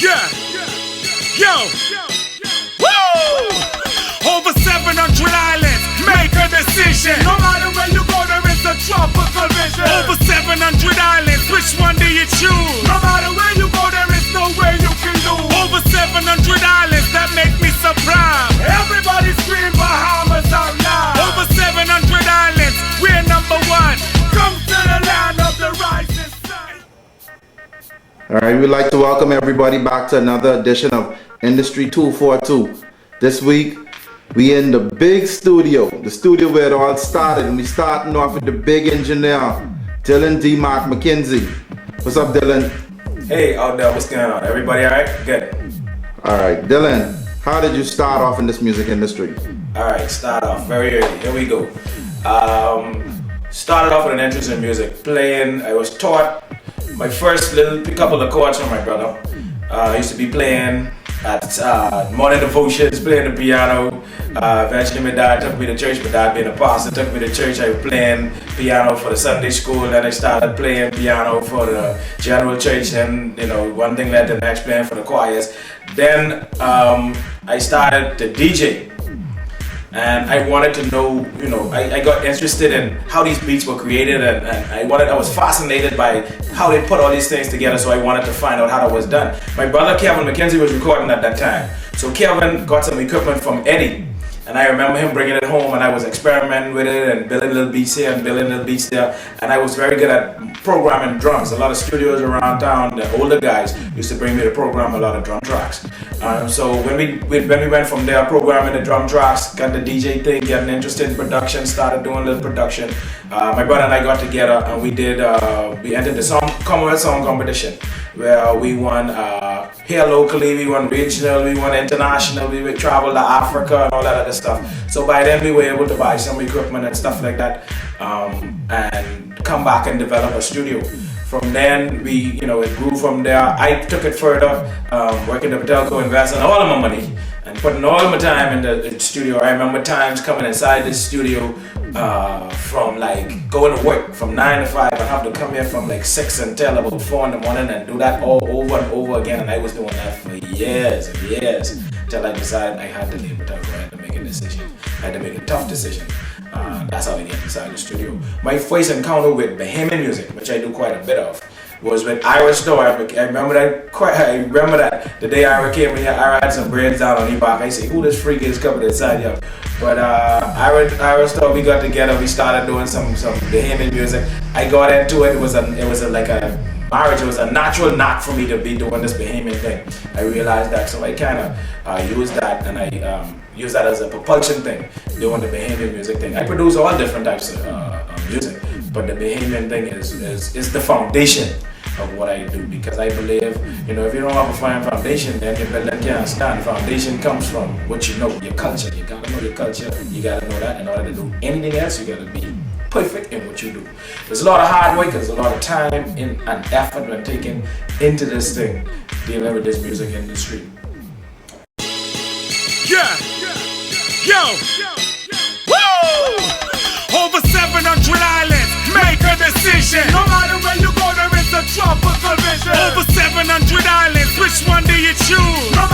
Yeah. Yo. Woo! Over 700 islands, make a decision. No matter where you go, there is a tropical vision. Over 700 islands, which one do you choose? No matter where you go, there is no way you can lose. Over 700 islands, that make me so proud. Everybody scream Bahamas out loud. Over 700 islands, we're number one. Come to the land of the rising sun. All right, we'd like to welcome everybody back to another edition of Industry 242. This week, we in the big studio, the studio where it all started, and we starting off with the big engineer, Dillon D-Mac McKenzie. What's up, Dillon? Hey, out there, what's going on? Everybody all right? Good. All right, Dillon, how did you start off in this music industry? All right, start off very early. Here we go. Started off with an interest in music, playing. I was taught my first little couple of chords from my brother. I used to be playing at morning devotions, playing the piano. Eventually my dad took me to church. My dad being a pastor took me to church. I was playing piano for the Sunday school. Then I started playing piano for the general church. And one thing led to the next, playing for the choirs. Then I started to DJ. And I wanted to know, I got interested in how these beats were created, and I was fascinated by how they put all these things together, so I wanted to find out how that was done. My brother Kevin McKenzie was recording at that time. So Kevin got some equipment from Eddie, and I remember him bringing it home, and I was experimenting with it and building little beats here and building little beats there, and I was very good at programming drums. A lot of studios around town, the older guys used to bring me to program a lot of drum tracks. So when we went from there, programming the drum tracks, got the DJ thing, getting interested in production, started doing a little production. My brother and I got together and we entered the Commonwealth Song Competition, where we won here locally, we won regional, we won international, we traveled to Africa and all that other stuff. So by then we were able to buy some equipment and stuff like that, and come back and develop a studio. From then, it grew from there. I took it further, working at Telco, investing all of my money and putting all of my time in the studio. I remember times coming inside the studio from like going to work from 9 to 5. I have to come here from like 6 until about 4 in the morning and do that all over and over again. And I was doing that for years and years until I decided I had to leave Telco. I had to make a decision. I had to make a tough decision. That's how I get inside the studio. My first encounter with Bahamian music, which I do quite a bit of, was with Ira Stowe. I remember that the day Ira came in here, Ira had some braids down on his back. I say, who this freak is coming inside here? But Ira Stowe, we got together, we started doing some Bahamian music. I got into it. It was like a marriage. It was a natural knack for me to be doing this Bahamian thing. I realized that, so I kind of used that, and I use that as a propulsion thing, doing the Bahamian music thing. I produce all different types of music, but the Bahamian thing is the foundation of what I do, because I believe, if you don't have a firm foundation, then your building can't stand. The foundation comes from what you know, your culture. You gotta know your culture. You gotta know that in order to do anything else. You gotta be perfect in what you do. There's a lot of hard work, there's a lot of time and effort when taken into this thing, dealing with this music industry. Yeah. Yo. Woo! Over 700 islands, make a decision. No matter where you go, there is a tropical vision. Over 700 islands, which one do you choose? No